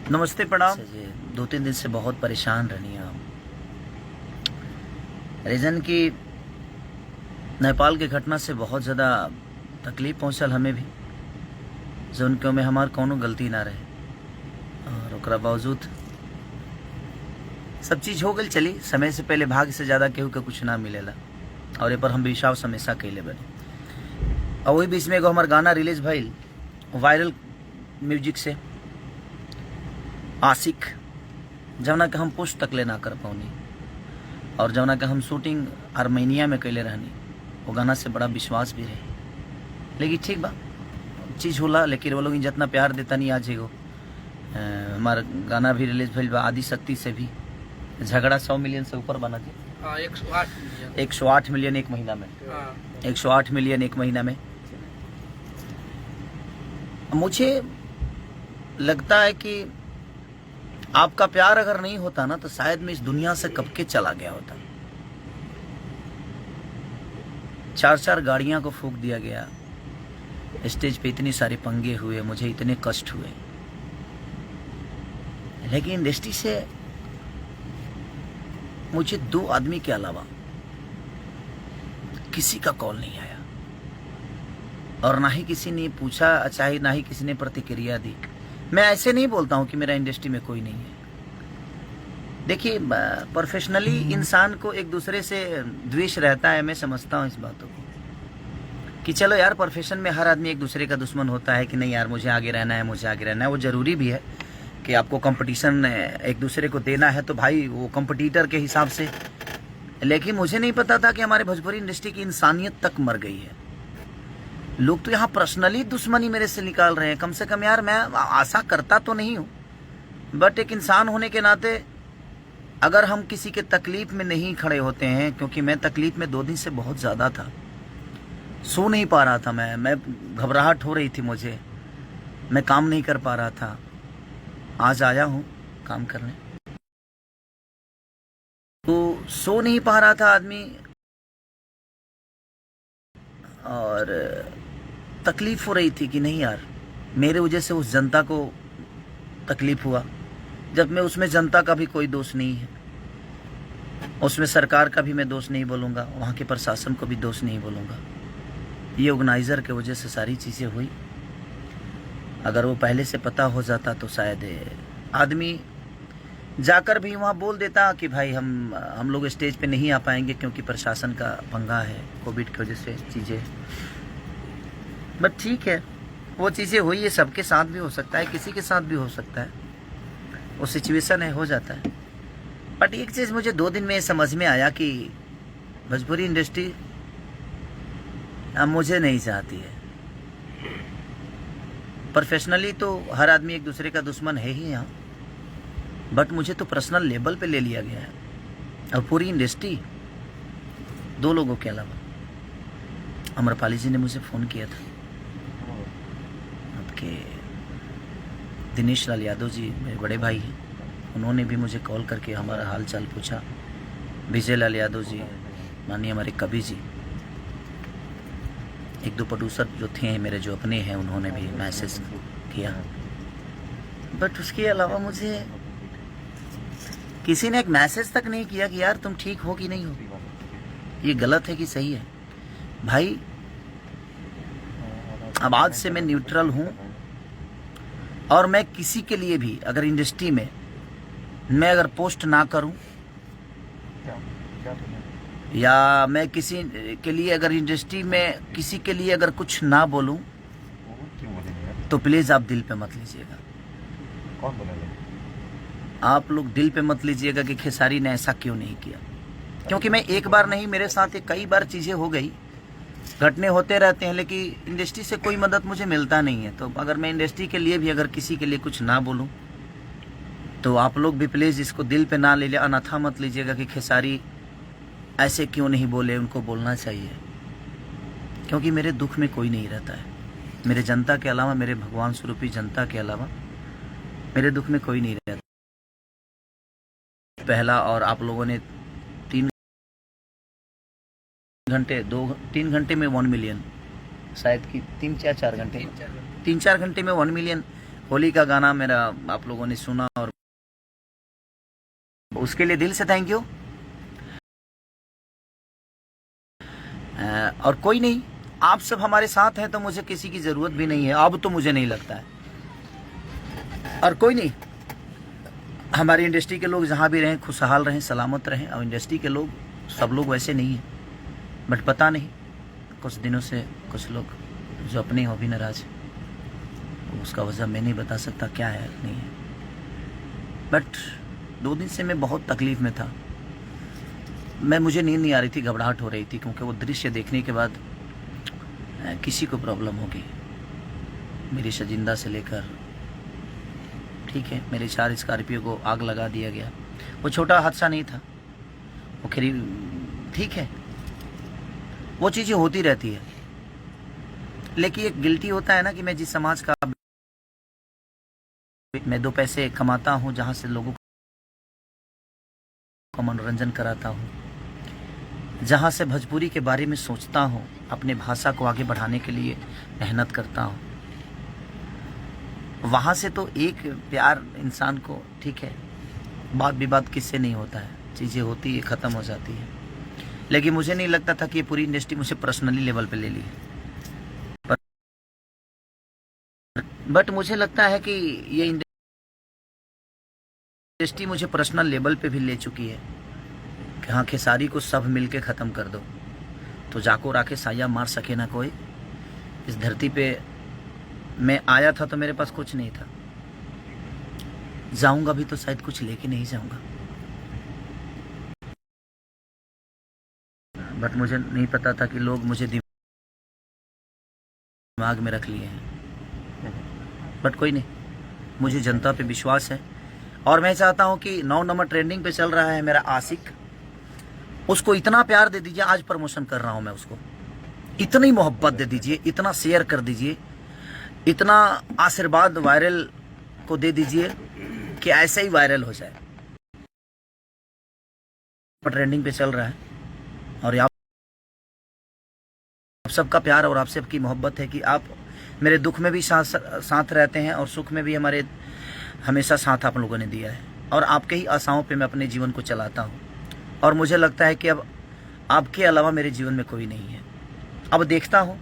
नमस्ते, प्रणाम। 2-3 दिन से बहुत परेशान रहनी आप। रीज़न कि नेपाल के घटना से बहुत ज़्यादा तकलीफ पहुँचल हमें भी, जो उनके में हमार कोनो गलती ना रहे और ओकरा बावजूद सब चीज़ हो गई। चली समय से पहले भाग्य से ज़्यादा केहू के कुछ ना मिलेला और ये पर हम विश्वास हमेशा कैले बने। और वही बीच में एगो हमार गाना रिलीज भइल वायरल म्यूजिक से, आशिक, जौना के हम पोस्ट तक ले ना कर पौनी और जौना के हम शूटिंग आर्मेनिया में कैले रहनी। वो गाना से बड़ा विश्वास भी रहे, लेकिन ठीक बा, चीज़ होला। लेकिन वो लोग जितना प्यार देता नहीं, आज एगो हमारा गाना भी रिलीज भइल बा आदि शक्ति से भी। झगड़ा 100 मिलियन से ऊपर बना जी। 108 मिलियन एक महीना में। 108 मिलियन एक महीना में। मुझे लगता है कि आपका प्यार अगर नहीं होता ना, तो शायद मैं इस दुनिया से कब के चला गया होता। 4-4 गाड़ियां को फूंक दिया गया, स्टेज पे इतने सारे पंगे हुए, मुझे इतने कष्ट हुए, लेकिन इंडस्ट्री से मुझे 2 आदमी के अलावा किसी का कॉल नहीं आया और ना ही किसी ने पूछा, चाहे ना ही किसी ने प्रतिक्रिया दी। मैं ऐसे नहीं बोलता हूं कि मेरा इंडस्ट्री में कोई नहीं है। देखिए, प्रोफेशनली इंसान को एक दूसरे से द्वेष रहता है। मैं समझता हूं इस बातों को कि चलो यार, प्रोफेशन में हर आदमी एक दूसरे का दुश्मन होता है कि नहीं यार मुझे आगे रहना है, मुझे आगे रहना है। वो जरूरी भी है कि आपको कंपटीशन एक दूसरे को देना है, तो भाई वो कंपटीटर के हिसाब से। लेकिन मुझे नहीं पता था कि हमारे भोजपुरी इंडस्ट्री की इंसानियत तक मर गई है। लोग तो यहाँ पर्सनली दुश्मनी मेरे से निकाल रहे हैं। कम से कम यार, मैं आशा करता तो नहीं हूँ, बट एक इंसान होने के नाते अगर हम किसी के तकलीफ में नहीं खड़े होते हैं, क्योंकि मैं तकलीफ में 2 दिन से बहुत ज़्यादा था, सो नहीं पा रहा था। मैं घबराहट हो रही थी मुझे, मैं काम नहीं कर पा रहा था। आज आया हूँ काम करने, तो सो नहीं पा रहा था आदमी और तकलीफ हो रही थी कि नहीं यार, मेरे वजह से उस जनता को तकलीफ हुआ। जब मैं उसमें जनता का भी कोई दोष नहीं है, उसमें सरकार का भी मैं दोष नहीं बोलूँगा, वहाँ के प्रशासन को भी दोष नहीं बोलूँगा। ये ऑर्गेनाइज़र के वजह से सारी चीज़ें हुई। अगर वो पहले से पता हो जाता तो शायद आदमी जाकर भी वहाँ बोल देता कि भाई हम लोग स्टेज पे नहीं आ पाएंगे क्योंकि प्रशासन का पंगा है, कोविड की वजह से चीज़ें। बट ठीक है, वो चीज़ें हुई। ये सबके साथ भी हो सकता है, किसी के साथ भी हो सकता है, वो सिचुएशन है, हो जाता है। बट एक चीज़ मुझे 2 दिन में समझ में आया कि भोजपुरी इंडस्ट्री अब मुझे नहीं चाहती है। प्रोफेशनली तो हर आदमी एक दूसरे का दुश्मन है ही यहाँ, बट मुझे तो पर्सनल लेवल पे ले लिया गया है। और पूरी इंडस्ट्री, 2 लोगों के अलावा, अमरपाली जी ने मुझे फ़ोन किया था, आपके दिनेश लाल यादव जी मेरे बड़े भाई हैं, उन्होंने भी मुझे कॉल करके हमारा हाल चाल पूछा। विजय लाल यादव जी, माननीय हमारे कवि जी, 1-2 प्रोड्यूसर जो थे मेरे, जो अपने हैं, उन्होंने भी मैसेज किया। बट उसके अलावा मुझे किसी ने एक मैसेज तक नहीं किया कि यार तुम ठीक हो कि नहीं हो, ये गलत है कि सही है। भाई, अब आज से मैं न्यूट्रल हूँ और मैं किसी के लिए भी अगर इंडस्ट्री में मैं अगर पोस्ट ना करूँ या मैं किसी के लिए अगर इंडस्ट्री में किसी के लिए अगर कुछ ना बोलूं, तो प्लीज़ आप दिल पे मत लीजिएगा। कौन बोलेगा? आप लोग दिल पे मत लीजिएगा कि खेसारी ने ऐसा क्यों नहीं किया, क्योंकि मैं एक बार नहीं, मेरे साथ कई बार चीज़ें हो गई, घटने होते रहते हैं, लेकिन इंडस्ट्री से कोई मदद मुझे मिलता नहीं है। तो अगर मैं इंडस्ट्री के लिए भी अगर किसी के लिए कुछ ना बोलूँ, तो आप लोग भी प्लीज़ इसको दिल पे ना ले लिया, अनाथा मत लीजिएगा कि खेसारी ऐसे क्यों नहीं बोले, उनको बोलना चाहिए। क्योंकि मेरे दुख में कोई नहीं रहता है, मेरे जनता के अलावा, मेरे भगवान स्वरूपी जनता के अलावा मेरे दुख में कोई नहीं रहता। पहला, और आप लोगों ने 3 घंटे 2-3 घंटे में 1 मिलियन, शायद कि 3-4 घंटे में 1 मिलियन होली का गाना मेरा आप लोगों ने सुना और उसके लिए दिल से थैंक यू। और कोई नहीं, आप सब हमारे साथ हैं तो मुझे किसी की ज़रूरत भी नहीं है, अब तो मुझे नहीं लगता है। और कोई नहीं, हमारी इंडस्ट्री के लोग जहाँ भी रहें खुशहाल रहें, सलामत रहें। और इंडस्ट्री के लोग सब लोग वैसे नहीं हैं, बट पता नहीं कुछ दिनों से कुछ लोग जो अपने हो भी नाराज, उसका वजह मैं नहीं बता सकता क्या है नहीं है। बट 2 दिन से मैं बहुत तकलीफ़ में था, मुझे नींद नहीं आ रही थी, घबराहट हो रही थी, क्योंकि वो दृश्य देखने के बाद किसी को प्रॉब्लम होगी। मेरी शजिंदा से लेकर, ठीक है, मेरे 4 स्कॉर्पियो को आग लगा दिया गया। वो छोटा हादसा नहीं था, वो खरी ठीक है, वो चीज़ें होती रहती है। लेकिन एक गिल्टी होता है ना कि मैं जिस समाज का मैं 2 पैसे कमाता हूँ, जहाँ से लोगों को मनोरंजन कराता हूँ, जहाँ से भोजपुरी के बारे में सोचता हूँ, अपने भाषा को आगे बढ़ाने के लिए मेहनत करता हूँ, वहाँ से तो एक प्यार इंसान को, ठीक है, बात विवाद किससे नहीं होता है, चीज़ें होती है, ख़त्म हो जाती है। लेकिन मुझे नहीं लगता था कि ये पूरी इंडस्ट्री मुझे पर्सनली लेवल पे ले ली है, बट मुझे लगता है कि ये इंडस्ट्री मुझे पर्सनल लेवल पे भी ले चुकी है कि हाँ, खेसारी को सब मिलके ख़त्म कर दो तो जाको राके साया मार सके ना कोई। इस धरती पे मैं आया था तो मेरे पास कुछ नहीं था, जाऊंगा भी तो शायद कुछ लेके नहीं जाऊंगा, बट मुझे नहीं पता था कि लोग मुझे दिमाग में रख लिए हैं। बट कोई नहीं, मुझे जनता पे विश्वास है और मैं चाहता हूं कि 9 नंबर ट्रेंडिंग पे चल रहा है मेरा आशिक, उसको इतना प्यार दे दीजिए। आज प्रमोशन कर रहा हूं मैं, उसको इतनी मोहब्बत दे दीजिए, इतना शेयर कर दीजिए, इतना आशीर्वाद वायरल को दे दीजिए कि ऐसे ही वायरल हो जाए। ट्रेंडिंग पे चल रहा है और आप सबका प्यार और आप सबकी मोहब्बत है कि आप मेरे दुख में भी साथ रहते हैं और सुख में भी हमारे हमेशा साथ आप लोगों ने दिया है। और आपके ही आशाओं पे मैं अपने जीवन को चलाता हूँ और मुझे लगता है कि अब आपके अलावा मेरे जीवन में कोई नहीं है। अब देखता हूँ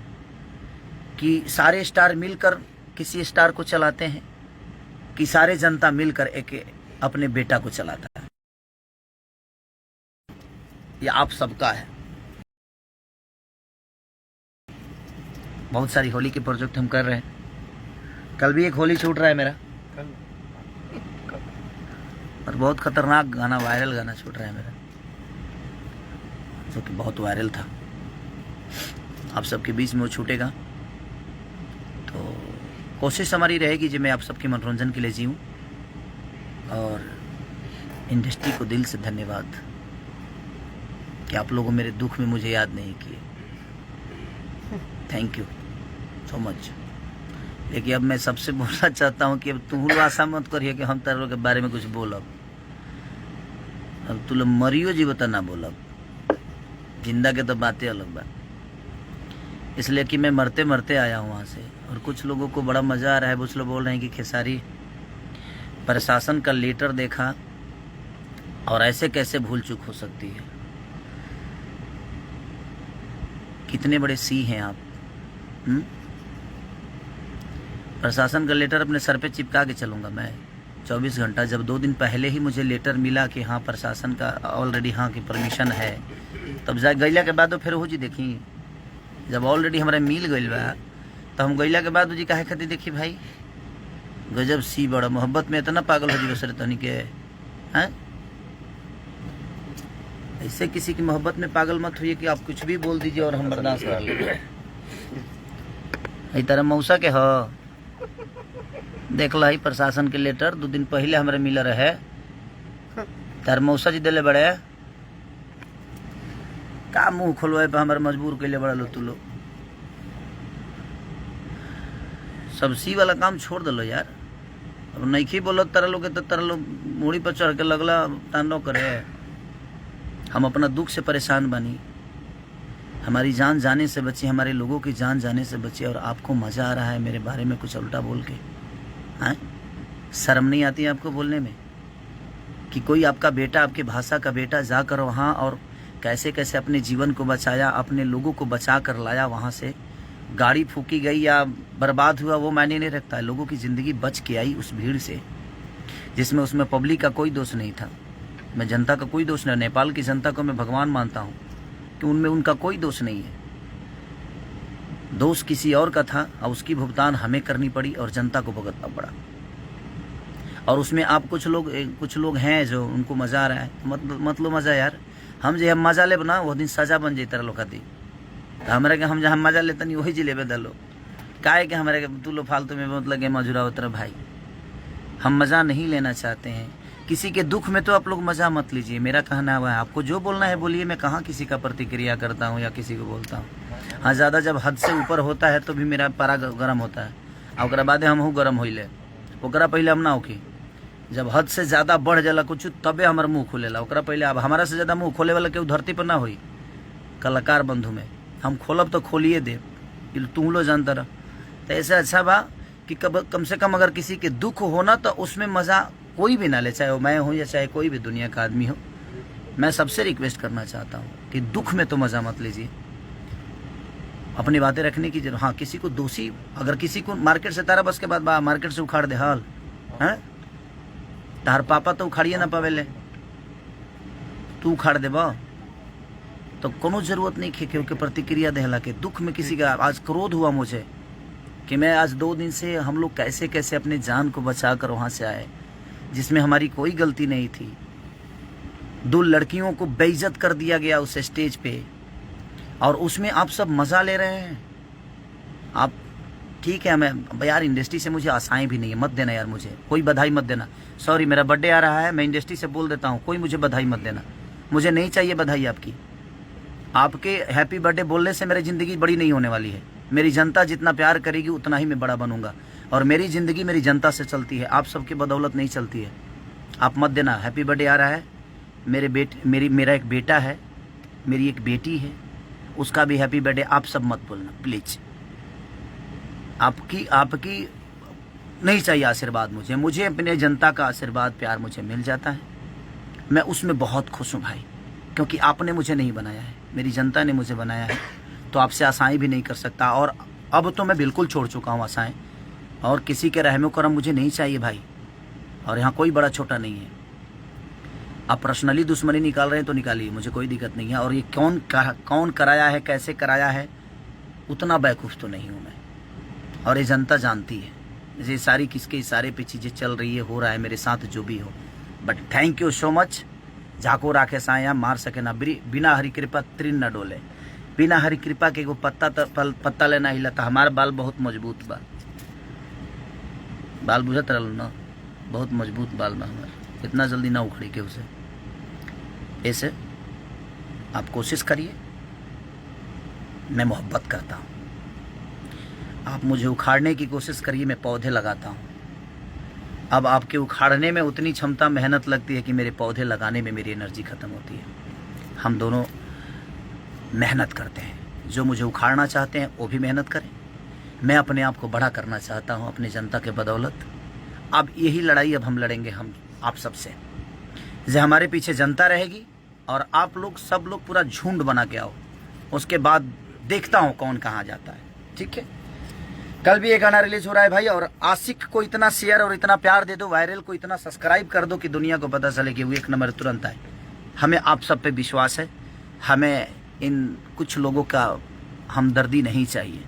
कि सारे स्टार मिलकर किसी स्टार को चलाते हैं कि सारे जनता मिलकर एक अपने बेटा को चलाता है। ये आप सबका है। बहुत सारी होली के प्रोजेक्ट हम कर रहे हैं। कल भी एक होली छूट रहा है मेरा, और बहुत खतरनाक गाना, वायरल गाना छूट रहा है मेरा, जो कि बहुत वायरल था। आप सबके बीच में वो छूटेगा तो कोशिश हमारी रहेगी जी मैं आप सबके मनोरंजन के लिए जीऊँ। और इंडस्ट्री को दिल से धन्यवाद कि आप लोगों मेरे दुख में मुझे याद नहीं किए। Thank you so much. लेकिन अब मैं सबसे बोलना चाहता हूँ कि अब तू आशा मत करिए कि हम तारों के बारे में कुछ बोलब। अब तू लोग मरियो जी बता ना बोलब, जिंदा के तो बातें अलग बा। इसलिए कि मैं मरते मरते आया हूँ वहाँ से और कुछ लोगों को बड़ा मज़ा आ रहा है। कुछ लोग बोल रहे हैं कि खेसारी प्रशासन का लेटर देखा और ऐसे कैसे भूल चूक हो सकती है। कितने बड़े सी हैं आप। प्रशासन का लेटर अपने सर पे चिपका के चलूँगा मैं 24 घंटा। जब 2 दिन पहले ही मुझे लेटर मिला कि हाँ प्रशासन का ऑलरेडी हाँ की परमिशन है, तब जा गईला के बाद फिर हो जी देखी, जब ऑलरेडी हमारे मिल गई बा तो हम गईला के बाद जी काहे खातिर देखी भाई। गजब सी बड़ा मोहब्बत में इतना पागल हो जी बसरे तनी के हैं। ऐसे किसी की मोहब्बत में पागल मत होइए कि आप कुछ भी बोल दीजिए और हम बर्दाश्त कर लेंगे। तरह मौसा के हो देख ला प्रशासन के लेटर 2 दिन पहले हमारे मिल रहे, तार मौसा जी दिले बड़े का मुंह खोलवाए पे हमारे मजबूर कैले बड़ा लो। तू लो सब सी वाला काम छोड़ दलो यार। अब नहीं बोलो तारा लोग तो तारा लोग मूड़ी पर चढ़ के लगला तांडव करे। हम अपना दुख से परेशान बनी, हमारी जान जाने से बची, हमारे लोगों की जान जाने से बची, और आपको मज़ा आ रहा है मेरे बारे में कुछ उल्टा बोल के। हाँ, शर्म नहीं आती आपको बोलने में कि कोई आपका बेटा, आपके भाषा का बेटा जाकर वहाँ और कैसे कैसे अपने जीवन को बचाया, अपने लोगों को बचा कर लाया वहाँ से। गाड़ी फूकी गई या बर्बाद हुआ वो मायने नहीं रखता है, लोगों की ज़िंदगी बच के आई उस भीड़ से, जिसमें उसमें पब्लिक का कोई दोष नहीं था। मैं जनता का कोई दोष नहीं, नेपाल की जनता को मैं भगवान मानता हूँ कि उनमें उनका कोई दोष नहीं है। दोष किसी और का था और उसकी भुगतान हमें करनी पड़ी और जनता को भुगतना पड़ा। और उसमें आप कुछ लोग हैं जो उनको मज़ा आ रहा है, मत लो मज़ा यार। हम जो हम मज़ा ले ना वो दिन सज़ा बन जाता लोग खाती, तो हमारे के हम जहाँ मज़ा लेते नहीं वही जिले दलो का है कि हमारे के तू लो फालतू में मतलब गेम मजुरा उतर भाई। हम मज़ा नहीं लेना चाहते हैं, किसी के दुख में तो आप लोग मज़ा मत लीजिए। मेरा कहना हुआ है, आपको जो बोलना है बोलिए, मैं कहाँ किसी का प्रतिक्रिया करता हूँ या किसी को बोलता हूँ। हाँ, ज़्यादा जब हद से ऊपर होता है तो भी मेरा पारा गर्म होता है, और ओकरा बाद हम हूँ गर्म होइले, ओकरा पहले हम ना होखी। जब हद से ज़्यादा बढ़ जाला कुछ तबे हमार मुँह खुलेला, ओकरा पहले। अब हमारा से ज़्यादा मुँह खोले वाला केहू धरती पर ना होई। कलाकार बंधु में हम खोलब तो खोलिए दे, तू लो जानता रह। तो ऐसे अच्छा बा कि कम से कम अगर किसी के दुख हो ना तो उसमें मज़ा कोई भी ना ले, चाहे वो मैं हूँ या चाहे कोई भी दुनिया का आदमी हो। मैं सबसे रिक्वेस्ट करना चाहता हूँ कि दुख में तो मज़ा मत लीजिए, अपनी बातें रखने की जरूरत। हाँ, किसी को दोषी, अगर किसी को मार्केट से तारा बस के बाद बा मार्केट से उखाड़ दे हाल है, तार पापा तो उखाड़िए ना पावेले, तू उखाड़ दे बा तो कोनो जरूरत नहीं खे के प्रतिक्रिया देहला के। दुख में किसी का आज क्रोध हुआ मुझे कि मैं आज 2 दिन से हम लोग कैसे कैसे अपने जान को बचा कर वहाँ से आए, जिसमें हमारी कोई गलती नहीं थी। 2 लड़कियों को बेइज्जत कर दिया गया उस स्टेज पे, और उसमें आप सब मज़ा ले रहे हैं। आप ठीक है, मैं यार इंडस्ट्री से मुझे आशाएं भी नहीं है, मत देना यार, मुझे कोई बधाई मत देना। सॉरी, मेरा बर्थडे आ रहा है, मैं इंडस्ट्री से बोल देता हूँ, कोई मुझे बधाई मत देना, मुझे नहीं चाहिए बधाई आपकी। आपके हैप्पी बर्थडे बोलने से मेरी ज़िंदगी बड़ी नहीं होने वाली है। मेरी जनता जितना प्यार करेगी उतना ही मैं बड़ा बनूंगा, और मेरी ज़िंदगी मेरी जनता से चलती है, आप सबकी बदौलत नहीं चलती है। आप मत देना। हैप्पी बर्थडे आ रहा है, मेरा एक बेटा है, मेरी एक बेटी है, उसका भी हैप्पी बर्थडे। आप सब मत बोलना प्लीज़। आपकी नहीं चाहिए आशीर्वाद मुझे अपने जनता का आशीर्वाद प्यार मुझे मिल जाता है। मैं उसमें बहुत खुश हूँ भाई, क्योंकि आपने मुझे नहीं बनाया है, मेरी जनता ने मुझे बनाया है। तो आपसे आशाएं भी नहीं कर सकता, और अब तो मैं बिल्कुल छोड़ चुका हूँ आशाएं, और किसी के रहमो करम मुझे नहीं चाहिए भाई। और यहाँ कोई बड़ा छोटा नहीं है। आप पर्सनली दुश्मनी निकाल रहे हैं तो निकालिए, मुझे कोई दिक्कत नहीं है। और ये कौन कराया है, कैसे कराया है, उतना बेवकूफ़ तो नहीं हूँ मैं, और ये जनता जानती है। ये सारी किसके इशारे पे चीज़ें चल रही है, हो रहा है मेरे साथ जो भी हो। But thank you so much. जाको राखे साया मार सके ना, बिना हरी कृपा तृण न डोले। बिना हरी कृपा के एगो पत्ता लेना हिलता। हमारा बाल बहुत मजबूत बा, बाल बुझत रहल ना, बहुत मजबूत बाल बा हमार, इतना जल्दी ना उखड़ी के उसे। ऐसे आप कोशिश करिए, मैं मोहब्बत करता हूँ। आप मुझे उखाड़ने की कोशिश करिए, मैं पौधे लगाता हूँ। अब आपके उखाड़ने में उतनी क्षमता मेहनत लगती है कि मेरे पौधे लगाने में मेरी एनर्जी ख़त्म होती है। हम दोनों मेहनत करते हैं, जो मुझे उखाड़ना चाहते हैं वो भी मेहनत करें। मैं अपने आप को बड़ा करना चाहता हूँ अपनी जनता के बदौलत। अब यही लड़ाई अब हम लड़ेंगे, हम आप सबसे। जो हमारे पीछे जनता रहेगी और आप लोग सब लोग पूरा झुंड बना के आओ, उसके बाद देखता हूँ कौन कहाँ जाता है। ठीक है, कल भी एक गाना रिलीज हो रहा है भाई, और आशिक को इतना शेयर और इतना प्यार दे दो, वायरल को इतना सब्सक्राइब कर दो कि दुनिया को पता चले कि वो 1 नंबर तुरंत आए। हमें आप सब पे विश्वास है, हमें इन कुछ लोगों का हमदर्दी नहीं चाहिए।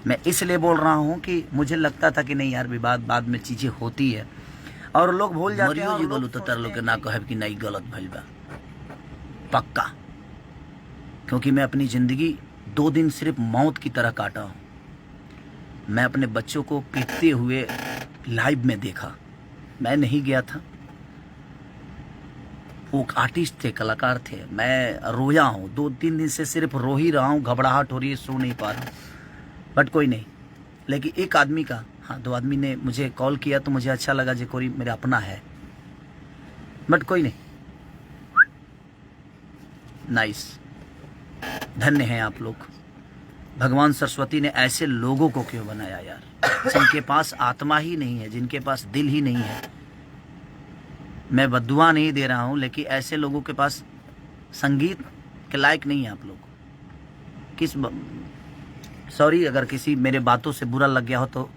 मैं इसलिए बोल रहा हूँ कि मुझे लगता था कि नहीं यार, विवाद बाद में चीज़ें होती है और लोग भूल जाते हैं। बोलू तो तार लोग के ना कहे कि नहीं गलत भइल बा, पक्का। क्योंकि मैं अपनी ज़िंदगी 2 दिन सिर्फ मौत की तरह काटा हूँ। मैं अपने बच्चों को पीटते हुए लाइव में देखा, मैं नहीं गया था, वो आर्टिस्ट थे, कलाकार थे। मैं रोया हूँ 2-3 दिन से, सिर्फ रो ही रहा हूँ, घबराहट हो रही है, सो नहीं पा रहा हूँ। बट कोई नहीं, लेकिन एक आदमी का, हाँ 2 आदमी ने मुझे कॉल किया तो मुझे अच्छा लगा, जो कोई मेरा अपना है। बट कोई नहीं, नाइस, धन्य हैं आप लोग भगवान सरस्वती ने ऐसे लोगों को क्यों बनाया यार, जिनके पास आत्मा ही नहीं है, जिनके पास दिल ही नहीं है। मैं बद्दुआ नहीं दे रहा हूं, लेकिन ऐसे लोगों के पास संगीत के लायक नहीं है आप लोग। सॉरी अगर किसी मेरे बातों से बुरा लग गया हो तो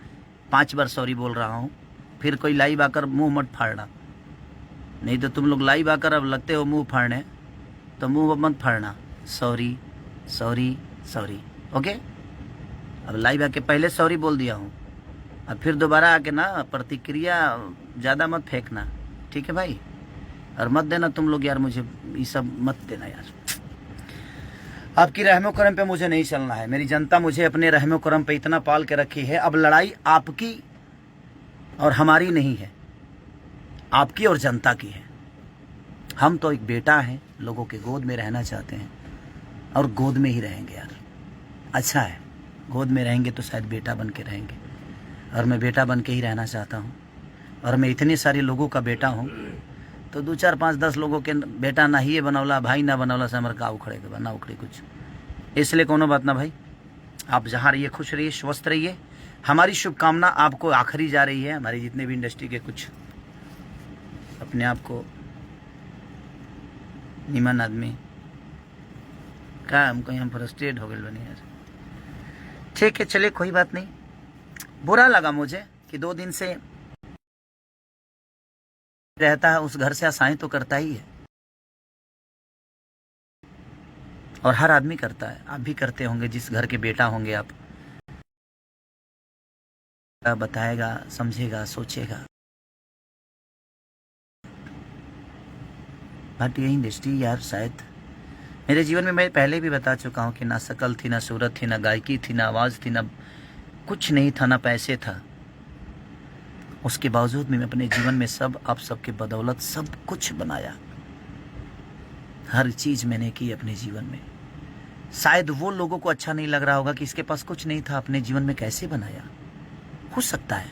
5 बार सॉरी बोल रहा हूं। फिर कोई लाइव आकर मुंह मत फाड़ना, नहीं तो तुम लोग लाइव आकर अब लगते हो मुंह फाड़ने, तो मुंह मत फाड़ना। Sorry sorry sorry, okay. अब लाइव आके पहले सॉरी बोल दिया हूँ, अब फिर दोबारा आके ना प्रतिक्रिया ज़्यादा मत फेंकना, ठीक है भाई। और मत देना तुम लोग यार, मुझे ये सब मत देना यार। आपकी रहमो करम पे मुझे नहीं चलना है। मेरी जनता मुझे अपने रहमो करम पे इतना पाल के रखी है। अब लड़ाई आपकी और हमारी नहीं है, आपकी और जनता की है। हम तो एक बेटा हैं, लोगों के गोद में रहना चाहते हैं और गोद में ही रहेंगे यार। अच्छा है, गोद में रहेंगे तो शायद बेटा बन के रहेंगे, और मैं बेटा बन के ही रहना चाहता हूँ। और मैं इतने सारे लोगों का बेटा हूँ, तो 2 4 5 10 लोगों के बेटा ना ही बनौला, भाई ना बनौला से हमारे का उखड़े के ना उखड़े कुछ। इसलिए कोनो बात ना भाई, आप जहाँ रहिए खुश रहिए, स्वस्थ रहिए। हमारी शुभकामना आपको आखिरी जा रही है। हमारी जितने भी इंडस्ट्री के कुछ अपने आप को निमन आदमी का हम कहीं हम फ्रस्ट्रेट हो गए बने यार। ठीक है, चलिए कोई बात नहीं। बुरा लगा मुझे कि 2 दिन से रहता है उस घर से आशाएं तो करता ही है, और हर आदमी करता है। आप भी करते होंगे, जिस घर के बेटा होंगे आप। बताएगा, समझेगा, सोचेगा। बट ये इंडस्ट्री यार, शायद मेरे जीवन में मैं पहले भी बता चुका हूँ कि ना शकल थी, ना सूरत थी, ना गायकी थी, ना आवाज़ थी, ना कुछ नहीं था, ना पैसे था। उसके बावजूद भी मैं अपने जीवन में सब आप सबके बदौलत सब कुछ बनाया। हर चीज़ मैंने की अपने जीवन में। शायद वो लोगों को अच्छा नहीं लग रहा होगा कि इसके पास कुछ नहीं था, अपने जीवन में कैसे बनाया। हो सकता है,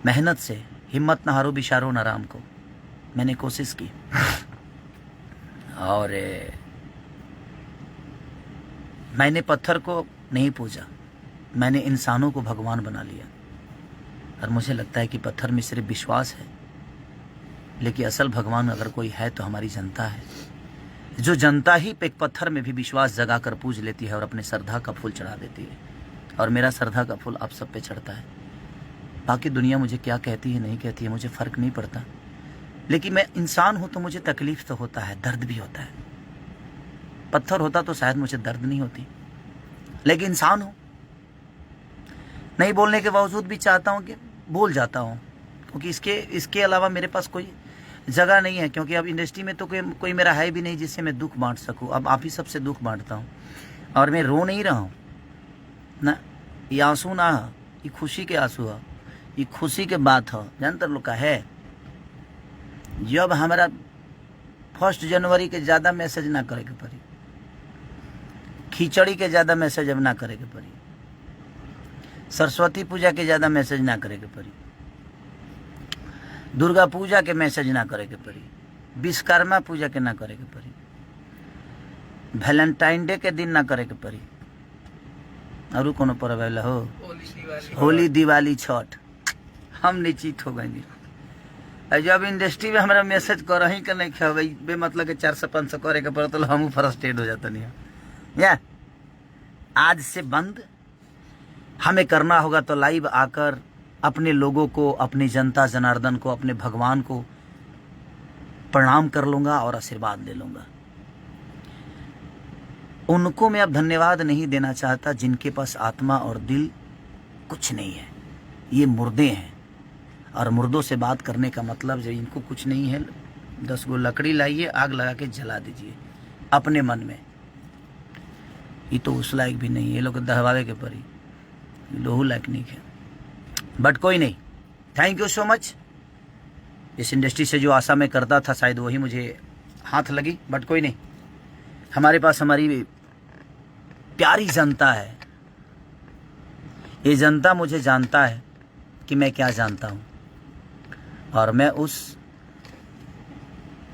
मेहनत से हिम्मत न हारो बिशारो न राम को। मैंने कोशिश की और मैंने पत्थर को नहीं पूजा, मैंने इंसानों को भगवान बना लिया। और मुझे लगता है कि पत्थर में सिर्फ विश्वास है, लेकिन असल भगवान अगर कोई है तो हमारी जनता है। जो जनता ही एक पत्थर में भी विश्वास जगा कर पूज लेती है और अपने श्रद्धा का फूल चढ़ा देती है। और मेरा श्रद्धा का फूल आप सब पे चढ़ता है। बाकी दुनिया मुझे क्या कहती है नहीं कहती है मुझे फ़र्क नहीं पड़ता, लेकिन मैं इंसान हूँ तो मुझे तकलीफ तो होता है, दर्द भी होता है। पत्थर होता तो शायद मुझे दर्द नहीं होती, लेकिन इंसान हूँ। नहीं बोलने के बावजूद भी चाहता हूँ कि बोल जाता हूँ, क्योंकि इसके अलावा मेरे पास कोई जगह नहीं है। क्योंकि अब इंडस्ट्री में तो कोई मेरा है भी नहीं जिससे मैं दुख बांट सकूँ। अब आप ही सबसे दुख बांटता हूँ, और मैं रो नहीं रहा हूँ ना। ये आंसू ना, ये खुशी के आंसू है, ये खुशी के बात है। जानते लोग का है, जब हमारा 1 जनवरी के ज़्यादा मैसेज ना करे के पड़ी, खिचड़ी के ज़्यादा मैसेज अब ना करे के पड़ी, सरस्वती पूजा के ज़्यादा मैसेज ना करे के पड़ी, दुर्गा पूजा के मैसेज ना करे के पड़ी, विश्वकर्मा पूजा के ना करे के पड़ी, वैलेंटाइन डे के दिन ना करे के पड़ी, और कोनो पर्व हो, होली दिवाली छठ, हम निश्चित हो गए। जब इंडस्ट्री में हमारा मैसेज कर ही के नहीं खेबे बे मतलब के 400-500 करे के पड़े तो हम फ्रस्ट्रेट हो जाता नहीं या। आज से बंद, हमें करना होगा तो लाइव आकर अपने लोगों को, अपनी जनता जनार्दन को, अपने भगवान को प्रणाम कर लूँगा और आशीर्वाद ले लूँगा। उनको मैं अब धन्यवाद नहीं देना चाहता जिनके पास आत्मा और दिल कुछ नहीं है। ये मुर्दे हैं, और मुर्दों से बात करने का मतलब जब इनको कुछ नहीं है, 10 गो लकड़ी लाइए, आग लगा के जला दीजिए अपने मन में। ये तो उस लायक भी नहीं है, ये लोग दहवावे के परी, लोहू लायक नहीं है। बट कोई नहीं, थैंक यू सो मच। इस इंडस्ट्री से जो आशा मैं करता था शायद वही मुझे हाथ लगी, बट कोई नहीं। हमारे पास हमारी प्यारी जनता है। ये जनता मुझे जानता है कि मैं क्या जानता हूँ, और मैं उस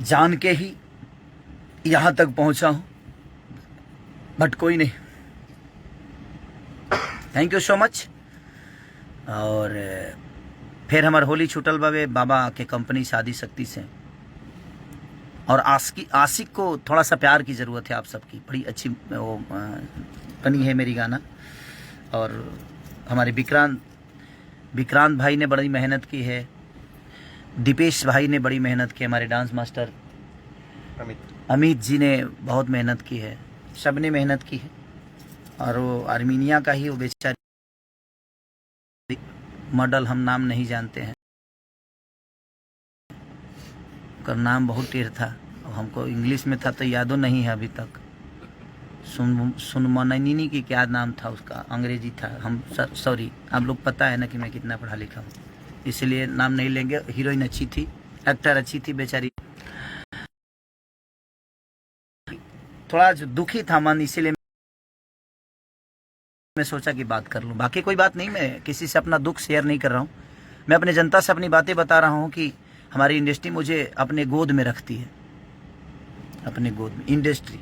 जान के ही यहाँ तक पहुँचा हूँ। बट कोई नहीं, थैंक यू सो मच। और फिर हमार होली छूटल बाबे बाबा के कंपनी शादी शक्ति से। और आशिक को थोड़ा सा प्यार की ज़रूरत है आप सबकी। बड़ी अच्छी वो बनी है मेरी गाना। और हमारे विक्रांत भाई ने बड़ी मेहनत की है, दीपेश भाई ने बड़ी मेहनत की, हमारे डांस मास्टर अमित जी ने बहुत मेहनत की है, सब ने मेहनत की है। और वो आर्मीनिया का ही वो बेचारी मॉडल, हम नाम नहीं जानते हैं, उसका नाम बहुत टेढ़ था, हमको इंग्लिश में था तो यादो नहीं है अभी तक। सुनमननी की क्या नाम था उसका, अंग्रेजी था। हम सॉरी, आप लोग पता है ना कि मैं कितना पढ़ा लिखा हूँ, इसलिए नाम नहीं लेंगे। हीरोइन अच्छी थी, एक्टर अच्छी थी, बेचारी थोड़ा दुखी था मन, इसीलिए मैं सोचा कि बात कर लूं। बाकी कोई बात नहीं, मैं किसी से अपना दुख शेयर नहीं कर रहा हूं। मैं अपने जनता से अपनी बातें बता रहा हूं कि हमारी इंडस्ट्री मुझे अपने गोद में रखती है, अपने गोद में इंडस्ट्री।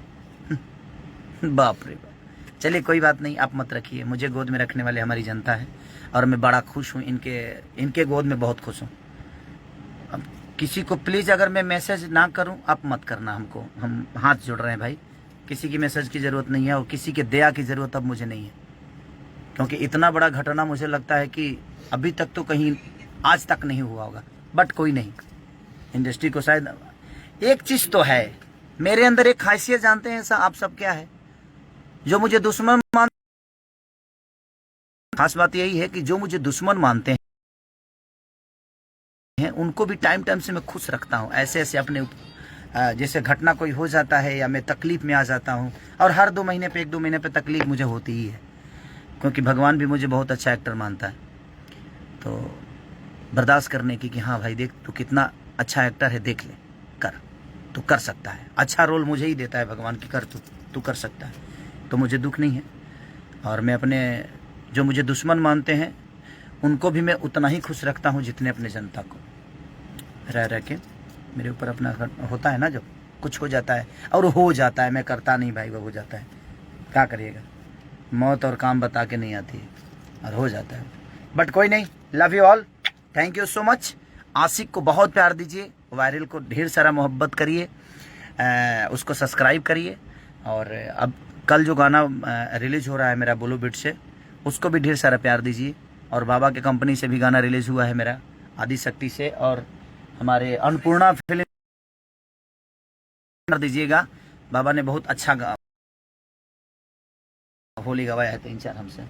बाप रे बाप। चलिए कोई बात नहीं, आप मत रखिए, मुझे गोद में रखने वाले हमारी जनता है और मैं बड़ा खुश हूँ, इनके गोद में बहुत खुश हूँ। अब किसी को प्लीज़ अगर मैं मैसेज ना करूँ आप मत करना हमको, हम हाथ जोड़ रहे हैं भाई। किसी की मैसेज की ज़रूरत नहीं है और किसी के दया की ज़रूरत अब मुझे नहीं है, क्योंकि इतना बड़ा घटना मुझे लगता है कि अभी तक तो कहीं आज तक नहीं हुआ होगा। बट कोई नहीं, इंडस्ट्री को शायद एक चीज़ तो है, मेरे अंदर एक खासियत जानते हैं आप सब क्या है, जो मुझे दुश्मन मान, खास बात यही है कि जो मुझे दुश्मन मानते हैं उनको भी टाइम टाइम से मैं खुश रखता हूँ। ऐसे ऐसे अपने जैसे घटना कोई हो जाता है या मैं तकलीफ में आ जाता हूँ, और हर 2 महीने पे 1-2 महीने पे तकलीफ मुझे होती ही है, क्योंकि भगवान भी मुझे बहुत अच्छा एक्टर मानता है। तो बर्दाश्त करने की कि हाँ भाई देख तू कितना अच्छा एक्टर है, देख ले, कर, तू कर सकता है। अच्छा रोल मुझे ही देता है भगवान की, कर तू कर सकता है। तो मुझे दुख नहीं है, और मैं अपने जो मुझे दुश्मन मानते हैं उनको भी मैं उतना ही खुश रखता हूँ जितने अपने जनता को। रह के मेरे ऊपर अपना होता है ना, जब कुछ हो जाता है, और हो जाता है, मैं करता नहीं भाई, वो हो जाता है, क्या करिएगा, मौत और काम बता के नहीं आती है, और हो जाता है। बट कोई नहीं, love you all, thank you so much. आशिक को बहुत प्यार दीजिए, वायरल को ढेर सारा मोहब्बत करिए, उसको सब्सक्राइब करिए। और अब कल जो गाना रिलीज हो रहा है मेरा बोलो बिट से, उसको भी ढेर सारा प्यार दीजिए। और बाबा के कंपनी से भी गाना रिलीज हुआ है मेरा आदि शक्ति से, और हमारे अन्नपूर्णा फिल्म कर दीजिएगा। बाबा ने बहुत अच्छा होली गवाया है 3-4 हमसे,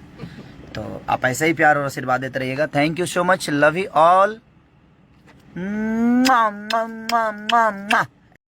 तो आप ऐसे ही प्यार और आशीर्वाद देते रहिएगा। Thank you so much, love you all.